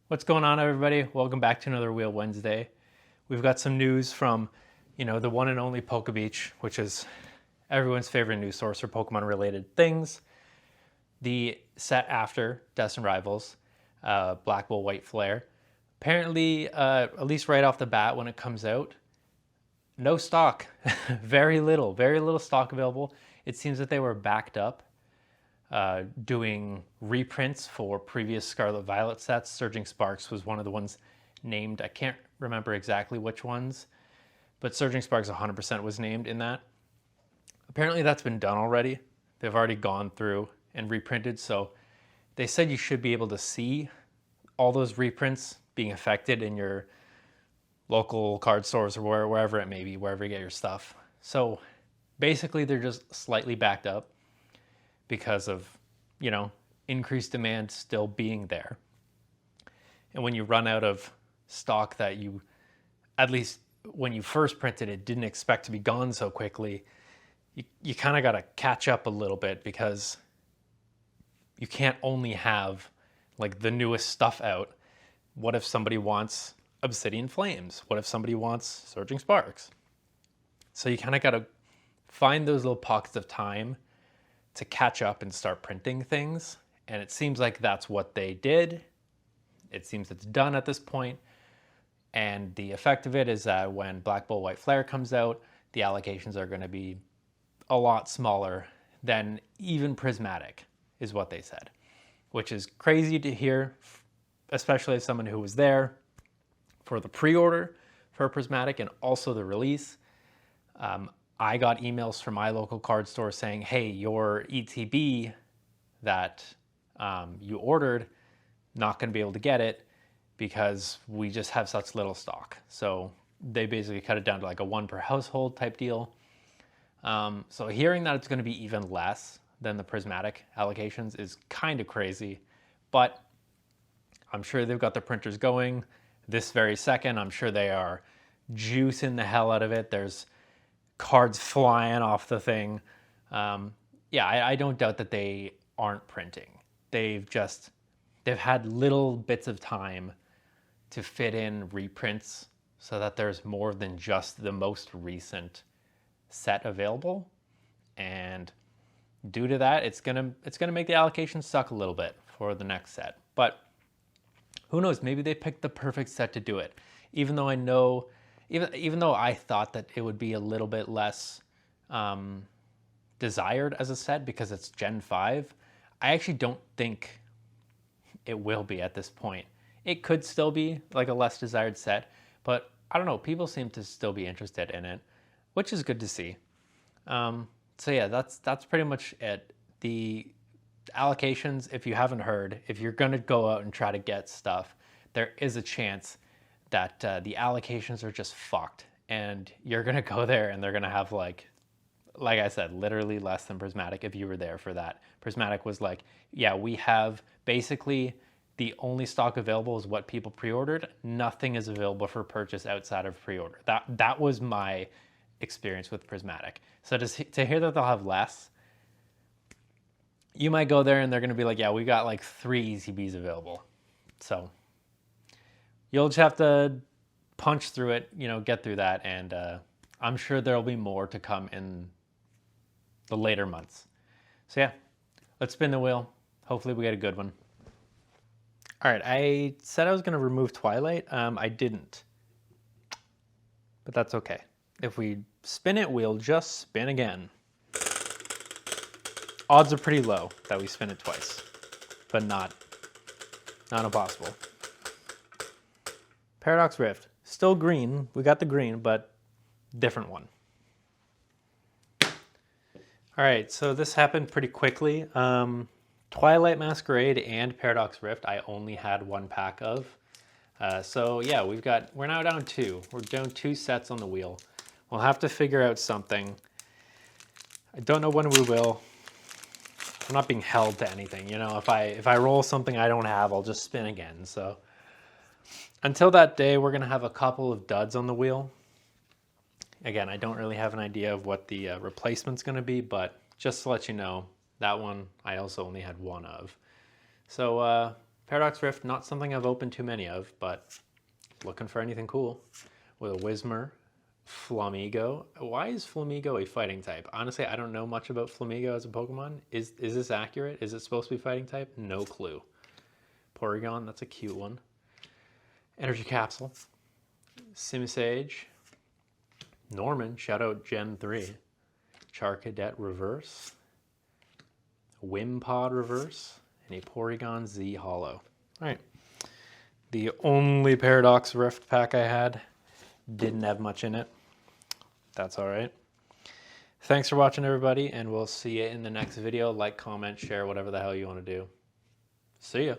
What's going on, everybody? Welcome back to another Wheel Wednesday. We've got some news from, the one and only PokeBeach, which is everyone's favorite news source for Pokemon-related things. The set after Deaths and Rivals, Black Bull White Flare. Apparently, at least right off the bat when it comes out, no stock. Very little stock available. It seems that they were backed up doing reprints for previous Scarlet Violet sets. Surging Sparks was one of the ones named. I can't remember exactly which ones, but Surging Sparks 100% was named in that. Apparently that's been done already. They've already gone through and reprinted, so they said you should be able to see all those reprints being affected in your local card stores or wherever it may be, wherever you get your stuff. So basically they're just slightly backed up because of, increased demand still being there. And when you run out of stock that you, at least when you first printed it, didn't expect to be gone so quickly, you kind of got to catch up a little bit, because you can't only have like the newest stuff out. What if somebody wants Obsidian Flames? What if somebody wants Surging Sparks? So you kind of got to find those little pockets of time to catch up and start printing things. And it seems like that's what they did. It seems it's done at this point. And the effect of it is that when Black Bull White Flare comes out, the allocations are going to be a lot smaller than even Prismatic, is what they said. Which is crazy to hear, especially as someone who was there for the pre-order for Prismatic and also the release. I got emails from my local card store saying, hey, your ETB that you ordered, not going to be able to get it because we just have such little stock. So they basically cut it down to like a one per household type deal. So hearing that it's going to be even less than the Prismatic allocations is kind of crazy, but I'm sure they've got the printers going this very second. I'm sure they are juicing the hell out of it. There's cards flying off the thing. I don't doubt that they aren't printing. They've had little bits of time to fit in reprints so that there's more than just the most recent set available. And due to that, it's gonna make the allocation suck a little bit for the next set. But who knows? Maybe they picked the perfect set to do it. Even though I thought that it would be a little bit less desired as a set because it's Gen 5, I actually don't think it will be at this point. It could still be like a less desired set, but I don't know, people seem to still be interested in it, which is good to see. So yeah, that's pretty much it. The allocations, if you haven't heard, if you're gonna go out and try to get stuff, there is a chance that the allocations are just fucked, and you're gonna go there and they're gonna have like I said, literally less than Prismatic if you were there for that. Prismatic was like, yeah, we have basically the only stock available is what people pre-ordered. Nothing is available for purchase outside of pre-order. That was my experience with Prismatic. So to hear that they'll have less, you might go there and they're gonna be like, yeah, we got like 3 ECBs available. So you'll just have to punch through it, get through that, and I'm sure there'll be more to come in the later months. So yeah, let's spin the wheel. Hopefully we get a good one. All right, I said I was gonna remove Twilight. I didn't, but that's okay. If we spin it, we'll just spin again. Odds are pretty low that we spin it twice, but not impossible. Paradox Rift, still green. We got the green, but different one. All right, so this happened pretty quickly. Twilight Masquerade and Paradox Rift, I only had 1 pack of. So yeah, we're now down 2. We're down 2 sets on the wheel. We'll have to figure out something. I don't know when we will. I'm not being held to anything, if I roll something I don't have, I'll just spin again. So until that day, we're gonna have a couple of duds on the wheel. Again, I don't really have an idea of what the replacement's gonna be, but just to let you know, that one I also only had 1 of. So Paradox Rift, not something I've opened too many of, but looking for anything cool. With a Whismur, Flamigo. Why is Flamigo a fighting type? Honestly, I don't know much about Flamigo as a Pokemon. Is this accurate? Is it supposed to be fighting type? No clue. Porygon, that's a cute one. Energy Capsule. Simisage. Norman, shout out Gen 3. Charcadet Reverse. Wimpod Reverse. And a Porygon Z Holo. Alright. The only Paradox Rift pack I had didn't have much in it. That's alright. Thanks for watching, everybody, and we'll see you in the next video. Like, comment, share, whatever the hell you want to do. See ya.